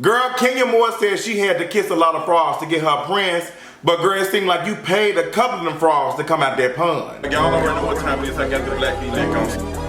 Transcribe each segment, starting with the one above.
Girl, Kenya Moore said she had to kiss a lot of frogs to get her prince, but girl, it seemed like you paid a couple of them frogs to come out that pond. Y'all already know what time it is. I got the black V-neck on.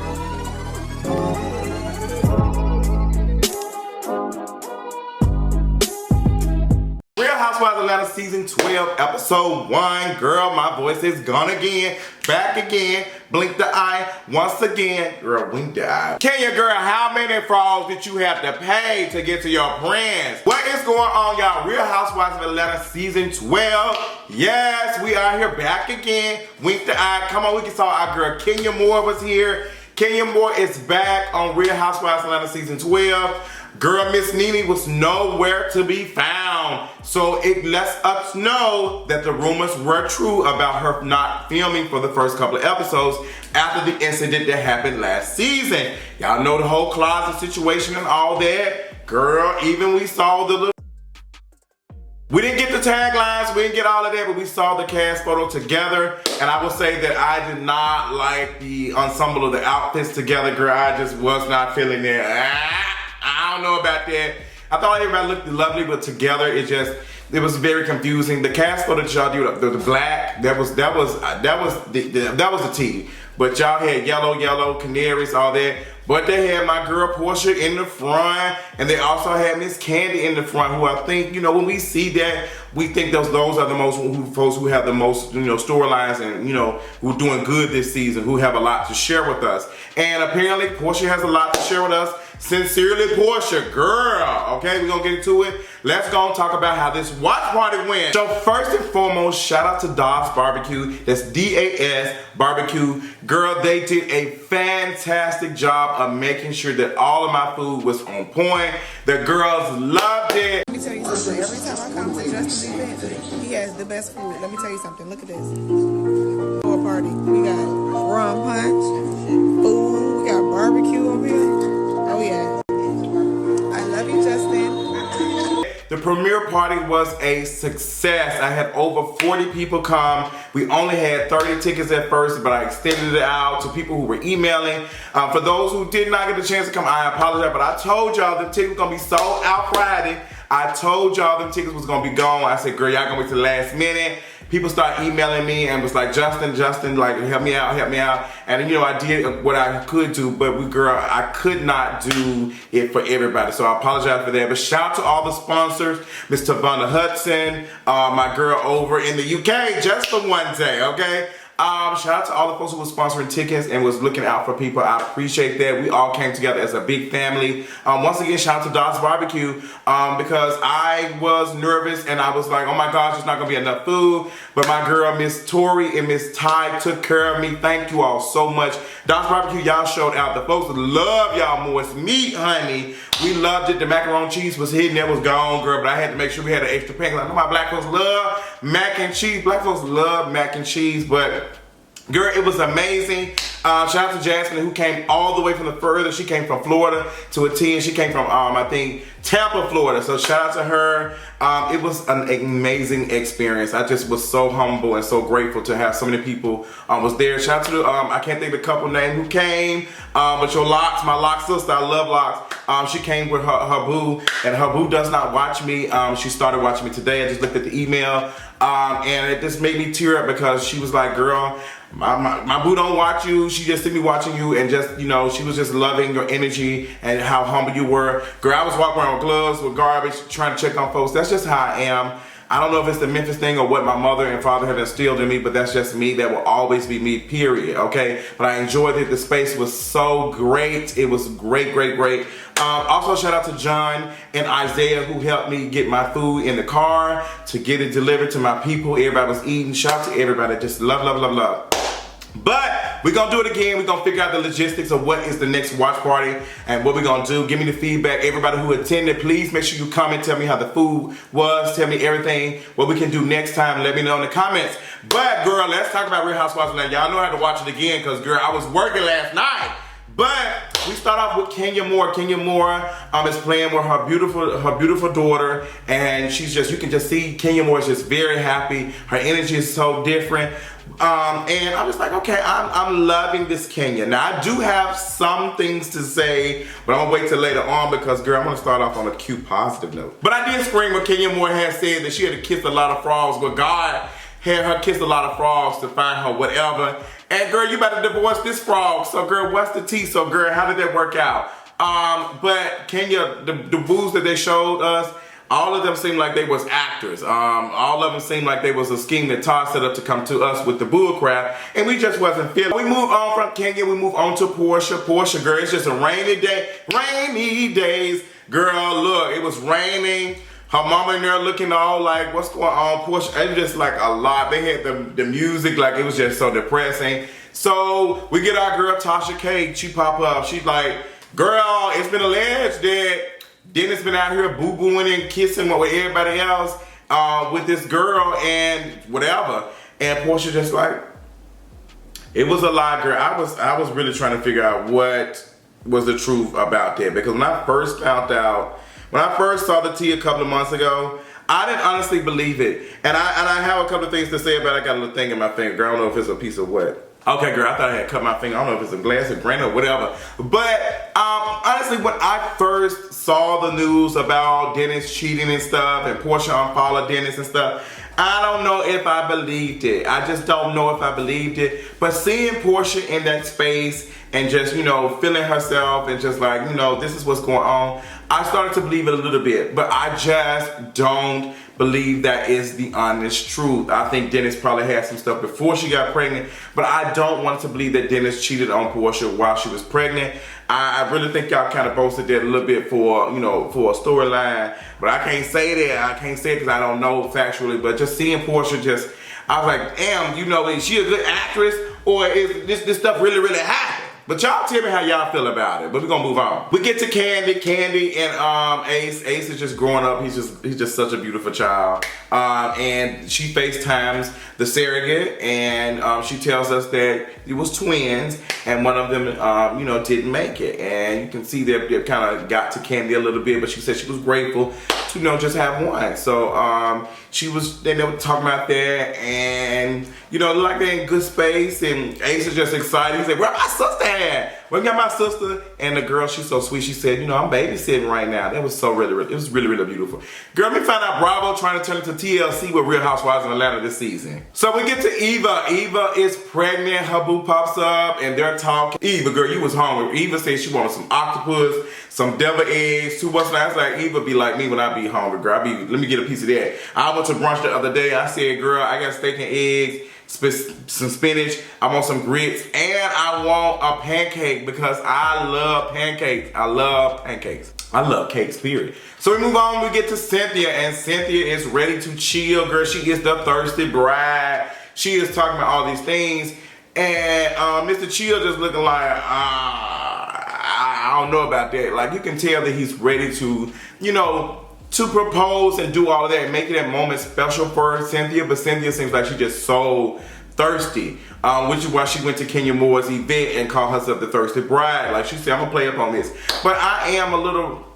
Housewives Atlanta season 12 episode 1. Girl, my voice is gone again, back again, blink the eye once again. Girl, wink the eye. Kenya, girl, how many frogs did you have to pay to get to your prince? What is going on, y'all? Real Housewives of Atlanta season 12. Yes, we are here back again. Wink the eye. Come on, we can saw our girl Kenya Moore was here. Kenya Moore is back on Real Housewives of Atlanta season 12. Girl, Miss NeNe was nowhere to be found. So it lets us know that the rumors were true about her not filming for the first couple of episodes after the incident that happened last season. Y'all know the whole closet situation and all that. Girl, even we saw the little... We didn't get the taglines, we didn't get all of that, but we saw the cast photo together. And I will say that I did not like the ensemble of the outfits together, girl. I just was not feeling it. I don't know about that. I thought everybody looked lovely, but together it was very confusing. The cast photo that y'all do, the black, that was the tea. But y'all had yellow, canaries, all that. But they had my girl Porsha in the front, and they also had Miss Kandi in the front, who I think, you know, when we see that, we think those are the most folks who have the most, you know, storylines and, you know, who are doing good this season, who have a lot to share with us. And apparently Porsha has a lot to share with us. Sincerely, Porsha, girl. Okay, we're gonna get into it. Let's go and talk about how this watch party went. So first and foremost, shout out to Das Barbecue. That's D-A-S Barbecue. Girl, they did a fantastic job of making sure that all of my food was on point. The girls loved it. Let me tell you something. Every time I come to Justin's event, he has the best food. Let me tell you something. Look at this. For a party, we got rum punch, food, we got barbecue over here. Oh yeah. I love you, Justin. The premiere party was a success. I had over 40 people come. We only had 30 tickets at first, but I extended it out to people who were emailing. For those who did not get the chance to come, I apologize, but I told y'all the tickets were gonna be sold out Friday. I told y'all them tickets was gonna be gone. I said, girl, y'all gonna wait till the last minute. People started emailing me and was like, Justin, like, help me out. And you know, I did what I could do, but girl, I could not do it for everybody. So I apologize for that. But shout out to all the sponsors, Miss Tavonna Hudson, my girl over in the UK, just for one day, okay? Shout out to all the folks who were sponsoring tickets and was looking out for people. I appreciate that. We all came together as a big family. Once again, shout out to Das Barbecue because I was nervous and I was like, oh my gosh, there's not gonna be enough food. But my girl, Miss Tori and Miss Ty took care of me. Thank you all so much. Das Barbecue, y'all showed out. The folks love y'all more. It's meat, honey. We loved it. The macaroni cheese was hidden. That was gone, girl. But I had to make sure we had an extra pan. I know my black folks love mac and cheese. Black folks love mac and cheese, but girl, it was amazing. Shout out to Jasmine, who came all the way from the further. She came from Florida to attend. She came from, I think, Tampa, Florida. So shout out to her. It was an amazing experience. I just was so humble and so grateful to have so many people was there. Shout out to the, I can't think of the couple name who came, but your Locks, my Locks sister, I love Locks. She came with her boo, and her boo does not watch me. She started watching me today. I just looked at the email, and it just made me tear up because she was like, girl, my boo don't watch you. She just see me watching you, and just, you know, she was just loving your energy and how humble you were. Girl, I was walking around with gloves, with garbage, trying to check on folks. That's just how I am. I don't know if it's the Memphis thing or what my mother and father have instilled in me, but that's just me. That will always be me, period, okay? But I enjoyed it. The space was so great. It was great. Also, shout out to John and Isaiah, who helped me get my food in the car to get it delivered to my people. Everybody was eating. Shout out to everybody. Just love. But we're gonna do it again. We're gonna figure out the logistics of what is the next watch party and what we're gonna do. Give me the feedback. Everybody who attended, please make sure you comment. Tell me how the food was. Tell me everything, what we can do next time. Let me know in the comments. But girl, let's talk about Real Housewives now. Y'all know how to watch it again because girl, I was working last night. But we start off with Kenya Moore. Kenya Moore is playing with her beautiful daughter, and she's just, you can just see Kenya Moore is just very happy. Her energy is so different. And I'm just like, okay, I'm loving this Kenya. Now, I do have some things to say, but I'm gonna wait till later on because, girl, I'm gonna start off on a cute, positive note. But I did scream when Kenya Moore had said that she had to kiss a lot of frogs, but God had her kiss a lot of frogs to find her whatever. And, girl, you about to divorce this frog. So, girl, what's the tea? So, girl, how did that work out? But Kenya, the boos that they showed us, all of them seemed like they was actors. All of them seemed like they was a scheme that Todd set up to come to us with the bull crap, and we just wasn't feeling. We move on from Kenya, we move on to Porsha. Porsha, girl, it's just a rainy day. Rainy days. Girl, look, it was raining. Her mama in there looking all like, what's going on, Porsha? It was just like a lot. They had the music, like it was just so depressing. So we get our girl Tasha K. She pop up. She's like, girl, it's been alleged that Dennis been out here boo-booing and kissing with everybody else with this girl and whatever. And Porsha just like, it was a lie, girl. I was really trying to figure out what was the truth about that, because when I first found out, when I first saw the tea a couple of months ago, I didn't honestly believe it. And I have a couple of things to say about it. I got a little thing in my finger. Girl, I don't know if it's a piece of what. Okay, girl, I thought I had cut my finger. I don't know if it's a glass or grain or whatever. But honestly, when I first saw the news about Dennis cheating and stuff and Porsha unfollowed Dennis and stuff, I don't know if I believed it. I just don't know if I believed it. But seeing Porsha in that space and just, you know, feeling herself and just like, you know, this is what's going on, I started to believe it a little bit. But I just don't believe that is the honest truth. I think Dennis probably had some stuff before she got pregnant, but I don't want to believe that Dennis cheated on Porsha while she was pregnant. I really think y'all kind of boasted that a little bit for, you know, for a storyline, but I can't say that. I can't say it because I don't know factually, but just seeing Porsha just, I was like, damn, you know, is she a good actress or is this stuff really happening? But y'all tell me how y'all feel about it. But we're gonna move on. We get to Kandi and Ace. Ace is just growing up. He's just such a beautiful child. And she FaceTimes the surrogate, and she tells us that it was twins, and one of them, you know, didn't make it. And you can see that they kind of got to Kandi a little bit, but she said she was grateful to, you know, just have one. So they were talking about that, and you know, like they're in good space, and Ace is just excited. He said, "Where my sister at? We got my sister." And the girl, she's so sweet. She said, "You know, I'm babysitting right now." That was so really, it was really beautiful. Girl, we found out Bravo trying to turn into TLC with Real Housewives in Atlanta this season. So we get to Eva. Eva is pregnant. Her boo pops up, and they're talking. Eva, girl, you was hungry. Eva said she wanted some octopus, some devil eggs, 2 months. I was like, Eva be like me when I be hungry, girl. Let me get a piece of that. I went to brunch the other day. I said, girl, I got steak and eggs, some spinach, I want some grits, and I want a pancake because I love pancakes. I love pancakes. I love cakes, period. So we move on, we get to Cynthia, and Cynthia is ready to chill, girl. She is the thirsty bride. She is talking about all these things, and Mr. Chill just looking like, I don't know about that. Like, you can tell that he's ready to, you know, to propose and do all of that and making that moment special for Cynthia, but Cynthia seems like she's just so thirsty, which is why she went to Kenya Moore's event and called herself the thirsty bride. Like she said, I'm gonna play up on this. But I am a little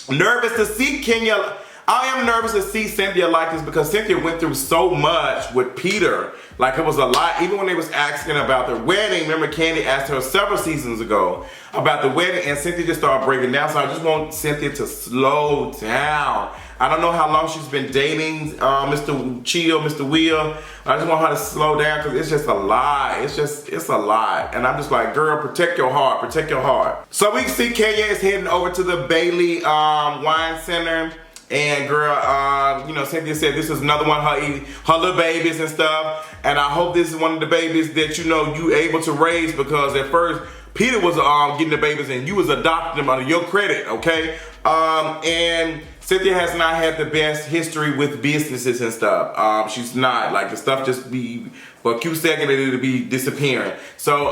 nervous to see Kenya. I am nervous to see Cynthia like this because Cynthia went through so much with Peter. Like, it was a lot. Even when they was asking about their wedding, remember Kandi asked her several seasons ago about the wedding, and Cynthia just started breaking down. So I just want Cynthia to slow down. I don't know how long she's been dating Mr. Chill, Mr. Will. I just want her to slow down because it's just a lot. It's a lot. And I'm just like, girl, protect your heart. Protect your heart. So we see Kenya is heading over to the Bailey Wine Center. And girl, you know, Cynthia said this is another one of her little babies and stuff. And I hope this is one of the babies that, you know, you able to raise, because at first Peter was getting the babies and you was adopting them under your credit, okay? And Cynthia has not had the best history with businesses and stuff. She's not. Like, the stuff just be, for a cute second, it'll be disappearing. So,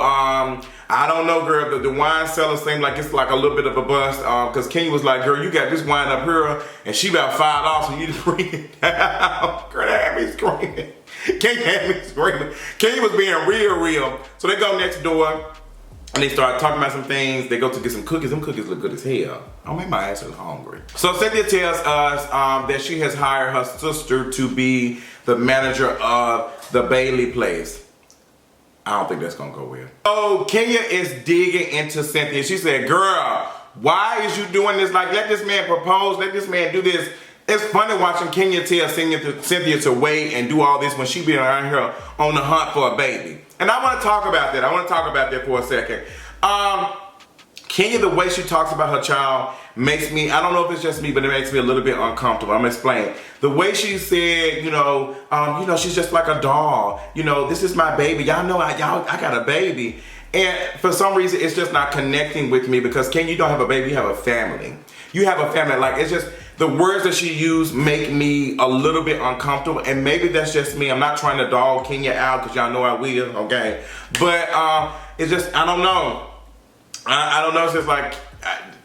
I don't know, girl. The wine cellar seemed like it's like a little bit of a bust. Because Kenya was like, girl, you got this wine up here, and she about $5, so you just bring it down. Girl, that had me screaming. Kenya had me screaming. Kenya was being real. So they go next door. And they start talking about some things. They go to get some cookies. Them cookies look good as hell. Oh, make my ass is hungry. So Cynthia tells us that she has hired her sister to be the manager of the Bailey place. I don't think that's gonna go well. So Kenya is digging into Cynthia. She said, girl, why is you doing this? Like, let this man propose. Let this man do this. It's funny watching Kenya tell Cynthia to wait and do all this when she be around here on the hunt for a baby. And I want to talk about that. I want to talk about that for a second. Kenya, the way she talks about her child makes me, I don't know if it's just me, but it makes me a little bit uncomfortable. I'm gonna explain. The way she said, she's just like a doll. This is my baby. Y'all know I got a baby. And for some reason, it's just not connecting with me because Kenya, you don't have a baby, you have a family. You have a family. Like, it's just, the words that she used make me a little bit uncomfortable, and maybe that's just me. I'm not trying to dog Kenya out because y'all know I will, okay? But it's just, I don't know. I don't know. It's just like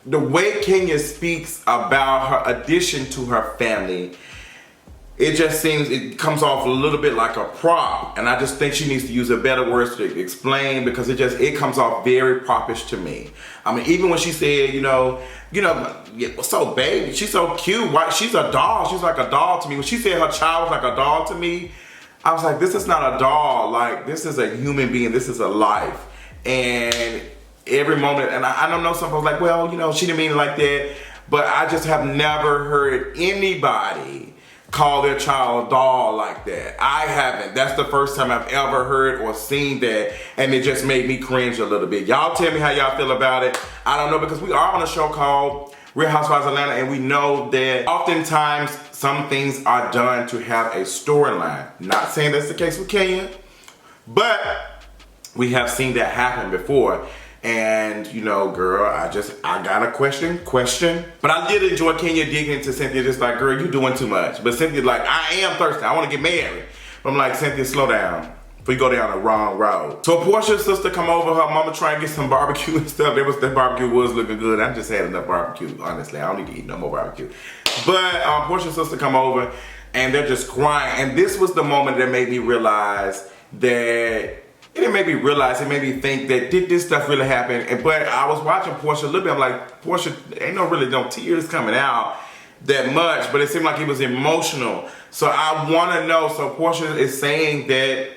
the way Kenya speaks about her addition to her family. It just seems, it comes off a little bit like a prop, and I just think she needs to use a better words to explain because it comes off very propish to me. I mean, even when she said, so baby, she's so cute. Why? She's a doll. She's like a doll to me. When she said her child was like a doll to me, I was like, this is not a doll. Like, this is a human being. This is a life. And every moment, and I don't know, some folks like, well, she didn't mean it like that, but I just have never heard anybody call their child a doll like that. I haven't. That's the first time I've ever heard or seen that, and it just made me cringe a little bit. Y'all tell me how y'all feel about it. I don't know, because we are on a show called Real Housewives Atlanta, and we know that oftentimes some things are done to have a storyline. Not saying that's the case with Kenya, but we have seen that happen before. And, girl, I got a question. But I did enjoy Kenya digging into Cynthia, just like, girl, you doing too much. But Cynthia's like, I am thirsty. I want to get married. But I'm like, Cynthia, slow down. Before you go down the wrong road. So Porsha's sister come over, her mama try and get some barbecue and stuff. That barbecue was looking good. I just had enough barbecue, honestly. I don't need to eat no more barbecue. But Porsha's sister come over, and they're just crying. And this was the moment that made me realize that, it made me realize, it made me think that did this stuff really happen? But I was watching Porsha a little bit. I'm like, Porsha, ain't no tears coming out that much, but it seemed like it was emotional. So I want to know. So Porsha is saying that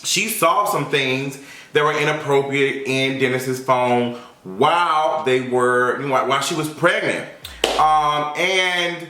she saw some things that were inappropriate in Dennis's phone while while she was pregnant, and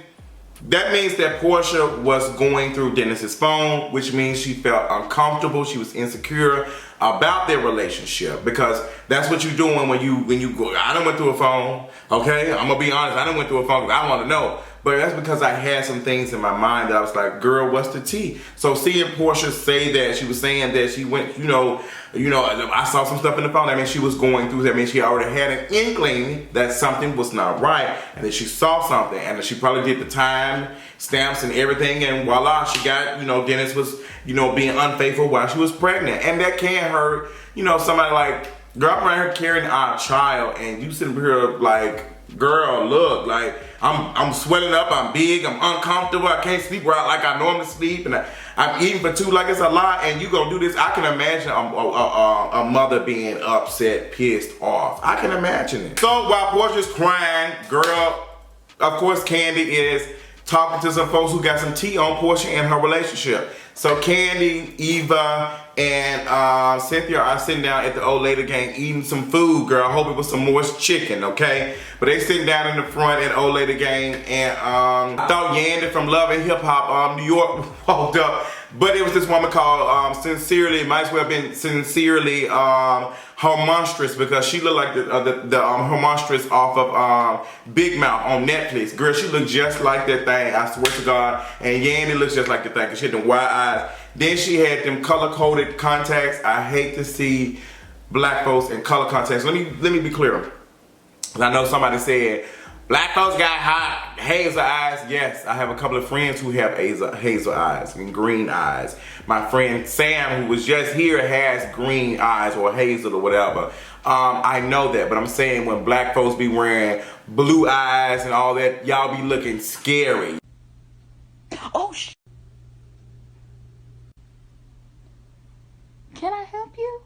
that means that Porsha was going through Dennis's phone, which means she felt uncomfortable. She was insecure about their relationship, because that's what you're doing when you go. I done went through a phone, okay? I'm gonna be honest. I done went through a phone because I want to know. But that's because I had some things in my mind that I was like, girl, what's the tea? So seeing Porsha say that, she was saying that she went, I saw some stuff in the phone. I mean, she was going through that. I mean, she already had an inkling that something was not right, and that she saw something, and that she probably did the time stamps and everything, and voila, she got, Dennis was, being unfaithful while she was pregnant. And that can hurt, somebody like, girl, I'm around here carrying our child, and you sitting here like, girl, look, like, I'm swelling up, I'm big, I'm uncomfortable, I can't sleep right like I normally sleep, and I'm eating for two like it's a lot, and you gonna do this. I can imagine a mother being upset, pissed off. I can imagine it. So while Porsha's crying, girl, of course Kandi is talking to some folks who got some tea on Porsha and her relationship. So Kandi, Eva, and Cynthia are sitting down at the old lady gang eating some food, girl. I hope it was some moist chicken, okay? But they sitting down in the front at old lady gang, and I thought Yandy from Love and Hip Hop New York walked up. But it was this woman called Sincerely, might as well have been Sincerely Monstrous, because she looked like the Monstrous off of Big Mouth on Netflix. Girl, she looked just like that thing, I swear to God. And Yandy looks just like the thing, because she had them wide eyes. Then she had them color-coded contacts. I hate to see black folks in color contacts. Let me be clear. I know somebody said, black folks got hot hazel eyes. Yes, I have a couple of friends who have hazel eyes and green eyes. My friend Sam, who was just here, has green eyes or hazel or whatever. I know that, but I'm saying when black folks be wearing blue eyes and all that, y'all be looking scary. Oh, can I help you?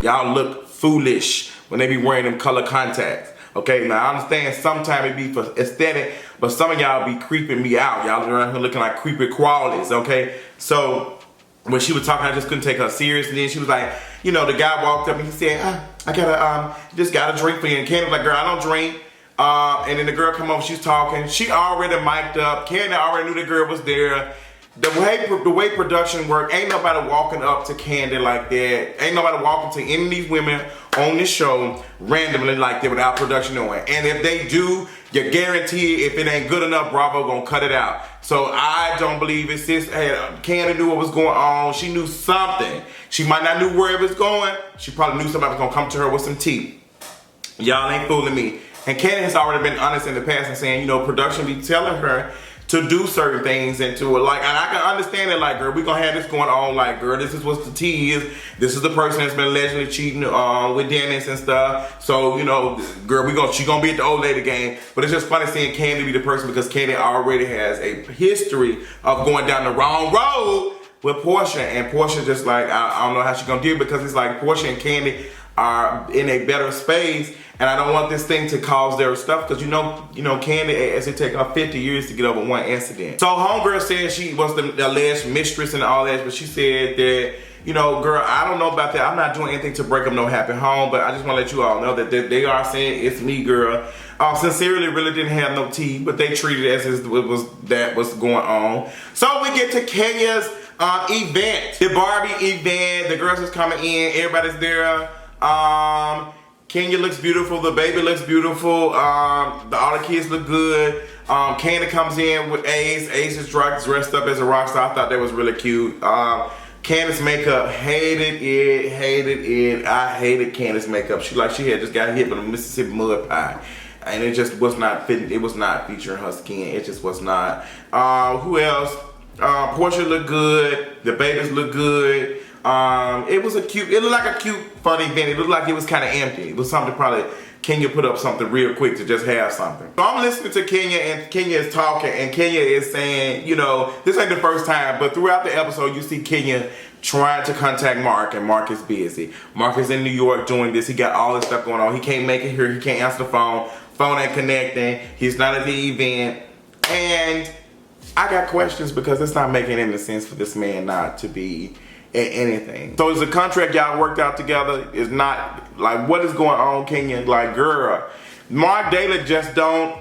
Y'all look foolish when they be wearing them color contacts. Okay, now I understand sometimes it be for aesthetic, but some of y'all be creeping me out. Y'all around here looking like creepy qualities, okay? So when she was talking, I just couldn't take her serious. And then she was like, you know, the guy walked up and he said, I gotta, just got a drink for you. And Kandi was like, girl, I don't drink. And then the girl come over, she's talking. She already mic'd up. Kandi already knew the girl was there. The way production work, ain't nobody walking up to Kandi like that. Ain't nobody walking to any of these women on this show randomly like that without production knowing. And if they do, you guarantee if it ain't good enough, Bravo gonna cut it out. So I don't believe it. Sis, Kandi knew what was going on. She knew something. She might not knew where it was going. She probably knew somebody was gonna come to her with some tea. Y'all ain't fooling me. And Kandi has already been honest in the past and saying, you know, production be telling her to do certain things and to like, and I can understand it, like, girl, we gonna have this going on, like, girl, this is what the tea is. This is the person that's been allegedly cheating with Dennis and stuff. So, you know, girl, she gonna be at the old lady game. But it's just funny seeing Kandi be the person because Kandi already has a history of going down the wrong road with Porsha. And Porsha just like, I don't know how she gonna deal because it's like Porsha and Kandi are in a better space. And I don't want this thing to cause their stuff because you know, Kandi, as it take her 50 years to get over one incident. So homegirl said she was the alleged mistress and all that, but she said that, you know, girl, I don't know about that. I'm not doing anything to break up no happy home, but I just want to let you all know that they are saying it's me, girl. Sincerely really didn't have no tea, but they treated it as that was going on. So we get to Kenya's event, the Barbie event. The girls is coming in, everybody's there. Kenya looks beautiful, the baby looks beautiful, all the kids look good. Kandi comes in with Ace. Ace is dressed up as a rock star. I thought that was really cute. Candace's makeup, hated it. I hated Candace's makeup. She had just got hit with a Mississippi mud pie. And it just was not fitting, it was not featuring her skin. It just was not. Who else? Porsha looked good, the babies look good. It looked like a cute, fun event. It looked like it was kind of empty. It was something probably Kenya put up something real quick to just have something. So I'm listening to Kenya and Kenya is talking and Kenya is saying, you know, this ain't the first time, but throughout the episode you see Kenya trying to contact Mark and Mark is busy. Mark is in New York doing this. He got all this stuff going on. He can't make it here. He can't answer the phone. Phone ain't connecting. He's not at the event. And I got questions because it's not making any sense for this man not to be anything. So is the contract y'all worked out together is not, like, what is going on, Kenya? Like, girl, Mark Daly just don't,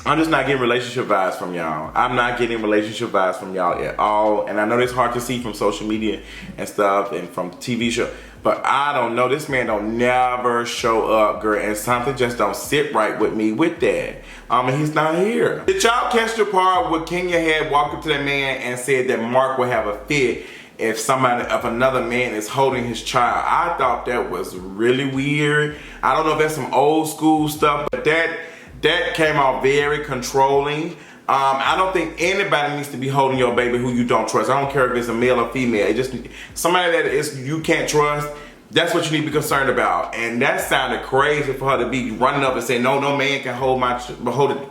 I'm just not getting relationship vibes from y'all. I'm not getting relationship vibes from y'all at all. And I know it's hard to see from social media and stuff and from TV show, but I don't know, this man don't never show up, girl, and something just don't sit right with me with that. And he's not here. Did y'all catch the part where Kenya had walked up to that man and said that Mark would have a fit if another man is holding his child? I thought that was really weird. I don't know if that's some old school stuff, but that came out very controlling. I don't think anybody needs to be holding your baby who you don't trust. I don't care if it's a male or female. It just somebody that you can't trust. That's what you need to be concerned about. And that sounded crazy for her to be running up and saying, no man can hold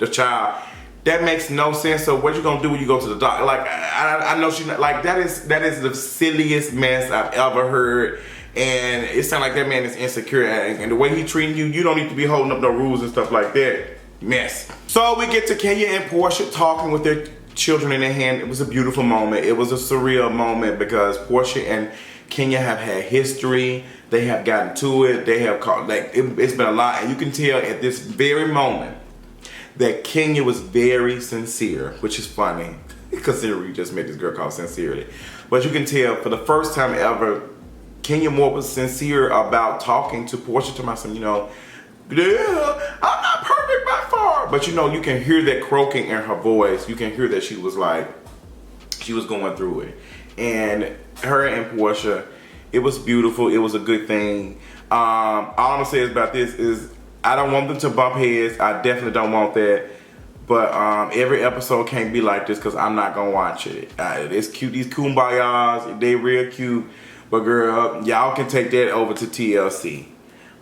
the child. That makes no sense. So what you gonna do when you go to the doctor? Like, I know she, like, that is the silliest mess I've ever heard. And it sounds like that man is insecure. And the way he treating you, you don't need to be holding up no rules and stuff like that. Mess. So we get to Kenya and Porsha talking with their children in their hand. It was a beautiful moment. It was a surreal moment because Porsha and Kenya have had history. They have gotten to it. They have called, like, it's been a lot. And you can tell at this very moment that Kenya was very sincere, which is funny, considering we just met this girl called Sincerely. But you can tell for the first time ever, Kenya Moore was sincere about talking to Porsha, to myself, you know, yeah, I'm not perfect by far. But you know, you can hear that croaking in her voice. You can hear that she was like, she was going through it. And her and Porsha, it was beautiful. It was a good thing. All I'm gonna say about this is, I don't want them to bump heads. I definitely don't want that. But every episode can't be like this because I'm not gonna watch it. It's cute. These kumbayas, they real cute. But girl, y'all can take that over to TLC.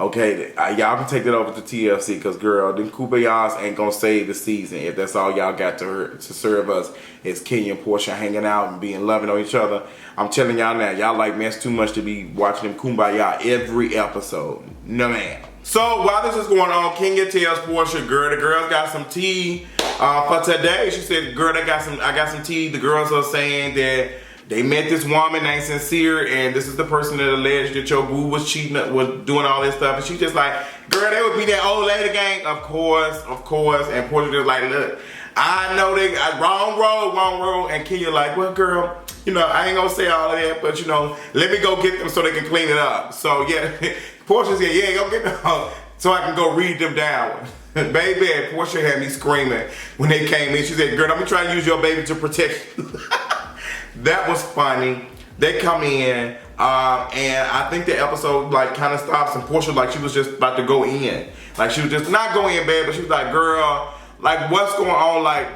Okay, y'all can take that over to TLC because, girl, them Kubayas ain't gonna save the season if that's all y'all got to serve us is Kenya and Porsha hanging out and being loving on each other. I'm telling y'all now, y'all like mess too much to be watching them Kumbaya every episode. No, man. So while this is going on, Kenya tells Porsha, girl, the girls got some tea for today. She said, girl, I got some tea. The girls are saying that they met this woman named Sincere, and this is the person that alleged that your boo was cheating, was doing all this stuff. And she just like, girl, they would be that old lady gang. Of course. And Porsha just like, look, I know they wrong road. And Kenya like, well, girl, you know, I ain't gonna say all of that, but you know, let me go get them so they can clean it up. So yeah, Porsha said, yeah, go get them so I can go read them down. Baby, Porsha had me screaming when they came in. She said, girl, I'm gonna try to use your baby to protect you. That was funny. They come in, and I think the episode like kind of stops, and Porsha like she was just about to go in. Like she was just not going in bad, but she was like, girl, like what's going on? Like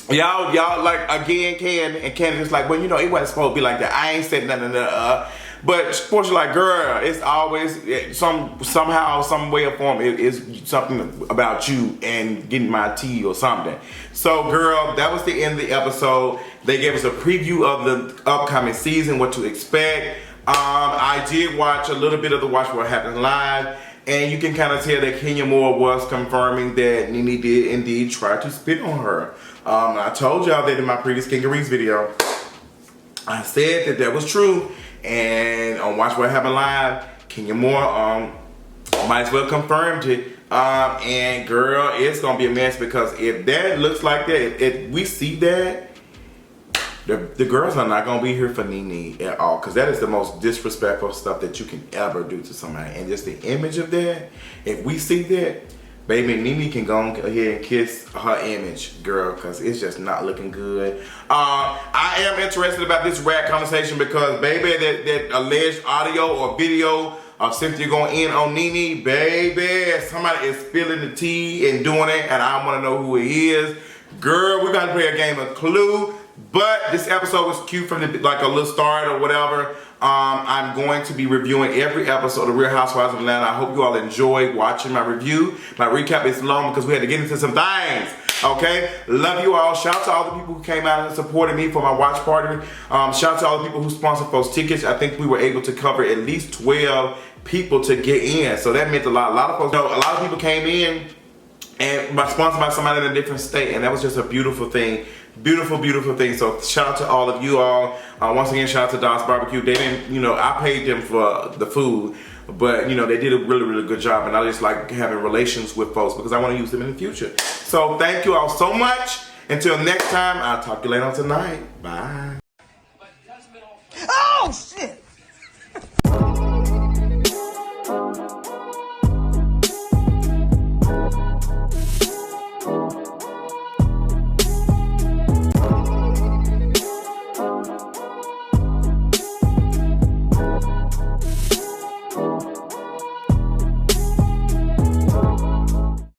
y'all like again, Kandi just like, well, you know, it wasn't supposed to be like that. I ain't said nothing. But Porsha like, girl, it's always somehow, some way or form, it is something about you and getting my tea or something. So, girl, that was the end of the episode. They gave us a preview of the upcoming season, what to expect. I did watch a little bit of the Watch What Happened Live, and you can kind of tell that Kenya Moore was confirming that NeNe did indeed try to spit on her. I told y'all that in my previous Kangarees video. I said that was true. And on Watch What Happened Live, Kenya Moore might as well confirmed it. And girl, it's gonna be a mess because if that looks like that, if we see that, the girls are not gonna be here for NeNe at all, because that is the most disrespectful stuff that you can ever do to somebody. And just the image of that, if we see that, baby, NeNe can go ahead and kiss her image, girl, because it's just not looking good. I am interested about this rat conversation because, baby, that alleged audio or video of Cynthia going in on NeNe, baby, somebody is spilling the tea and doing it, and I want to know who it is. Girl, we're going to play a game of Clue, but this episode was cute from like a little start or whatever. I'm going to be reviewing every episode of Real Housewives of Atlanta. I hope you all enjoyed watching my review. My recap is long because we had to get into some things. Okay? Love you all. Shout out to all the people who came out and supported me for my watch party. Shout out to all the people who sponsored those tickets. I think we were able to cover at least 12 people to get in. So that meant a lot. A lot of folks, a lot of people came in and sponsored by somebody in a different state. And that was just a beautiful thing. Beautiful, beautiful thing. So shout out to all of you all. Once again, shout out to Don's Barbecue. They didn't, you know, I paid them for the food, but you know, they did a really, really good job. And I just like having relations with folks because I want to use them in the future. So thank you all so much. Until next time, I'll talk to you later on tonight. Bye.